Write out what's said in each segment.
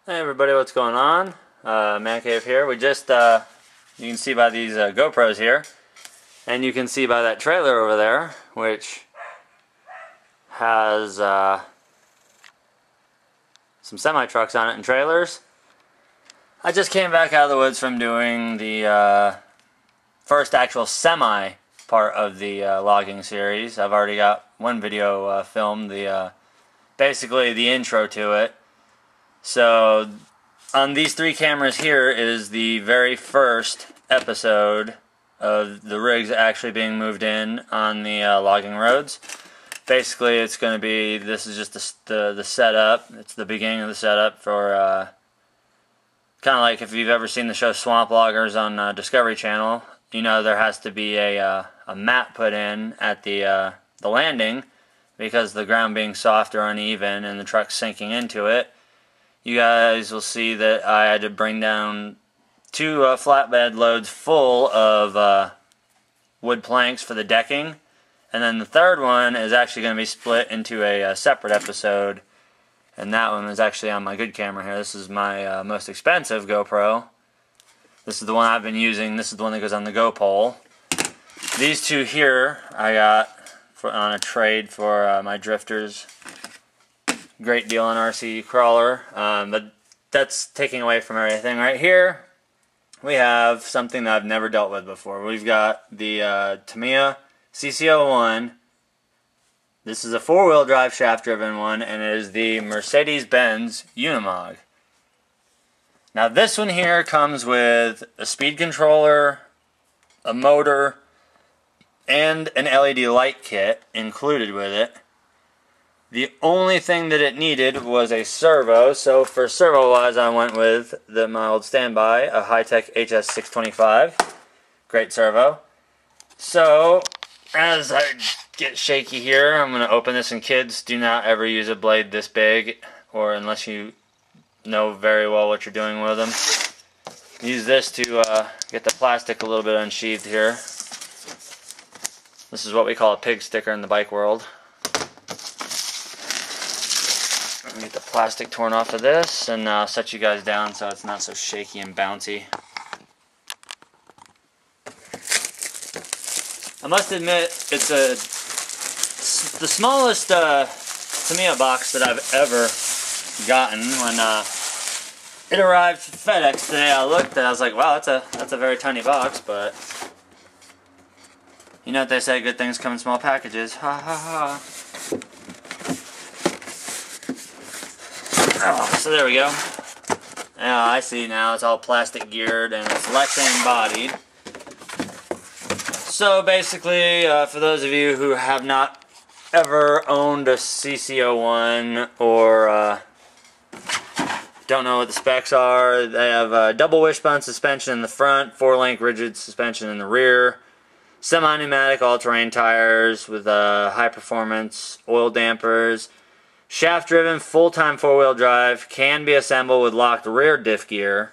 Hey everybody, what's going on? Man Cave here. We just, you can see by these GoPros here, and you can see by that trailer over there, which has some semi-trucks on it and trailers. I just came back out of the woods from doing the first actual semi part of the logging series. I've already got one video filmed, basically the intro to it. So on these three cameras here is the very first episode of the rigs actually being moved in on the logging roads. Basically it's going to be, this is just the setup. It's the beginning of the setup for kind of like if you've ever seen the show Swamp Loggers on Discovery Channel. You know there has to be a map put in at the landing because the ground being soft or uneven and the truck sinking into it. You guys will see that I had to bring down two flatbed loads full of wood planks for the decking, and then the third one is actually going to be split into a separate episode, and that one is actually on my good camera here. This is my most expensive GoPro. This is the one I've been using. This is the one that goes on the Go pole. These two here I got on a trade for my drifters. Great deal on RC crawler, but that's taking away from everything. Right here we have something that I've never dealt with before. We've got the Tamiya CC-01. This is a four-wheel drive shaft driven one, and it is the Mercedes-Benz Unimog. Now this one here comes with a speed controller, a motor, and an LED light kit included with it. The only thing that it needed was a servo, so for servo-wise I went with my old standby, a Hi-Tech HS625. Great servo. So, as I get shaky here, I'm going to open this, and kids, do not ever use a blade this big, or unless you know very well what you're doing with them. Use this to get the plastic a little bit unsheathed here. This is what we call a pig sticker in the bike world. Get the plastic torn off of this, and set you guys down so it's not so shaky and bouncy. I must admit, it's the smallest Tamiya box that I've ever gotten. When it arrived FedEx today, I looked and I was like, wow, that's a very tiny box, but you know what they say, good things come in small packages. Ha ha ha. Oh, so there we go. Now I see now it's all plastic geared and it's Lexan bodied. So basically, for those of you who have not ever owned a CC-01 or don't know what the specs are, they have a double wishbone suspension in the front, 4-link rigid suspension in the rear, semi-pneumatic all-terrain tires with high performance oil dampers. Shaft-driven, full-time four-wheel drive, can be assembled with locked rear diff gear.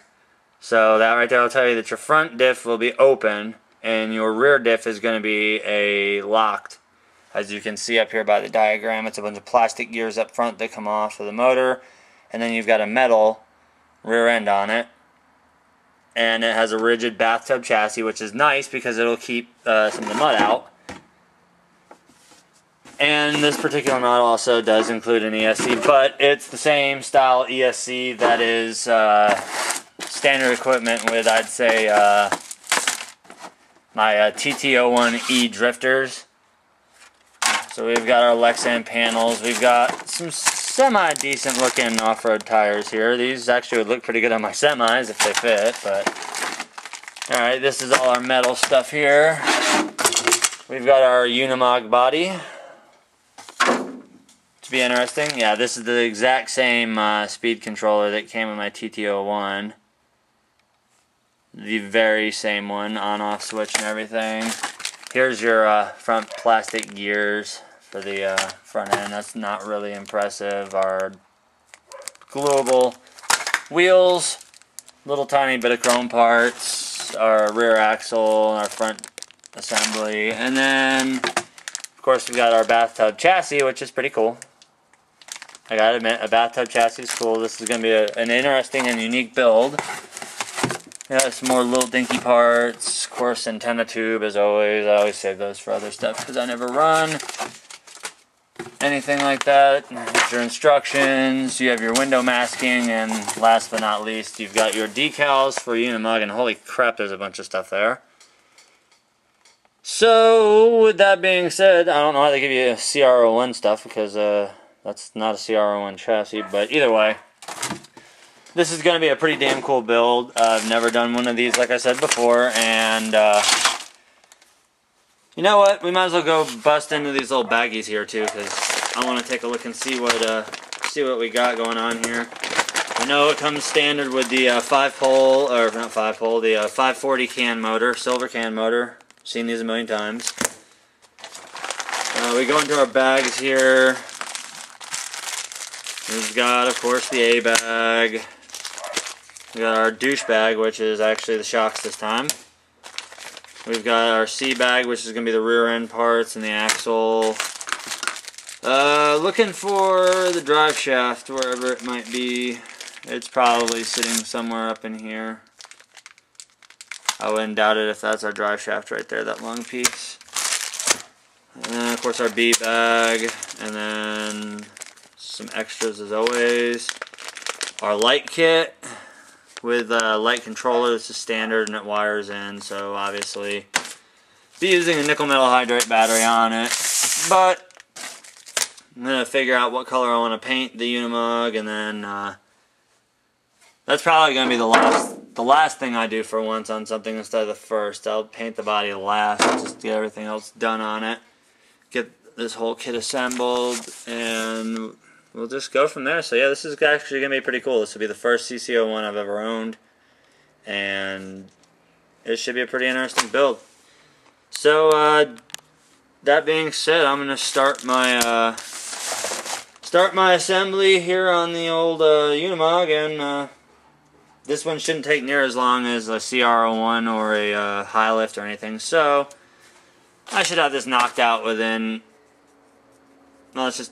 So that right there will tell you that your front diff will be open, and your rear diff is going to be locked. As you can see up here by the diagram, it's a bunch of plastic gears up front that come off of the motor, and then you've got a metal rear end on it. And it has a rigid bathtub chassis, which is nice because it'll keep some of the mud out. And this particular model also does include an ESC, but it's the same style ESC that is standard equipment with, I'd say, my TT-01E drifters. So we've got our Lexan panels. We've got some semi-decent looking off-road tires here. These actually would look pretty good on my semis if they fit, but alright, this is all our metal stuff here. We've got our Unimog body. Be interesting. Yeah, this is the exact same speed controller that came with my TT-01. The very same one, on-off switch and everything. Here's your front plastic gears for the front end. That's not really impressive. Our global wheels, little tiny bit of chrome parts, our rear axle, our front assembly, and then of course we've got our bathtub chassis, which is pretty cool. I gotta admit, a bathtub chassis is cool. This is gonna be an interesting and unique build. Yeah, some more little dinky parts. Of course, antenna tube as always. I always save those for other stuff because I never run anything like that. Here's your instructions. You have your window masking, and last but not least, you've got your decals for Unimog. And holy crap, there's a bunch of stuff there. So, with that being said, I don't know why they give you CR-01 stuff because that's not a CR-01 chassis, but either way, this is going to be a pretty damn cool build. I've never done one of these, like I said before, and you know what? We might as well go bust into these little baggies here too, because I want to take a look and see what we got going on here. I know it comes standard with the 5-pole, or not 5-pole, the 540 can motor, silver can motor. Seen these a million times. We go into our bags here. We've got, of course, the A bag. We got our douche bag, which is actually the shocks this time. We've got our C bag, which is going to be the rear end parts and the axle. Looking for the drive shaft, wherever it might be. It's probably sitting somewhere up in here. I wouldn't doubt it if that's our drive shaft right there, that long piece. And then, of course, our B bag, and then some extras as always. Our light kit with light controller. This is standard and it wires in, so obviously be using a nickel metal hydride battery on it. But I'm going to figure out what color I want to paint the Unimog, and then that's probably going to be the last thing I do for once on something instead of the first. I'll paint the body last, just get everything else done on it. Get this whole kit assembled, and we'll just go from there. So yeah, this is actually going to be pretty cool. This will be the first CC-01 I've ever owned, and it should be a pretty interesting build. So that being said, I'm going to start my assembly here on the old Unimog, and this one shouldn't take near as long as a CR-01 or a high lift or anything, so I should have this knocked out within, well, let's just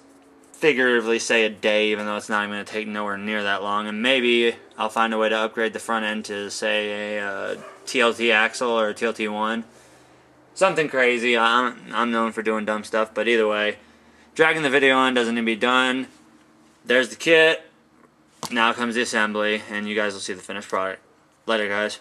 figuratively say a day, even though it's not even going to take nowhere near that long. And maybe I'll find a way to upgrade the front end to, say, a TLT axle or a TLT1. Something crazy. I'm known for doing dumb stuff, but either way, dragging the video on doesn't need to be done. There's the kit. Now comes the assembly, and you guys will see the finished product. Later, guys.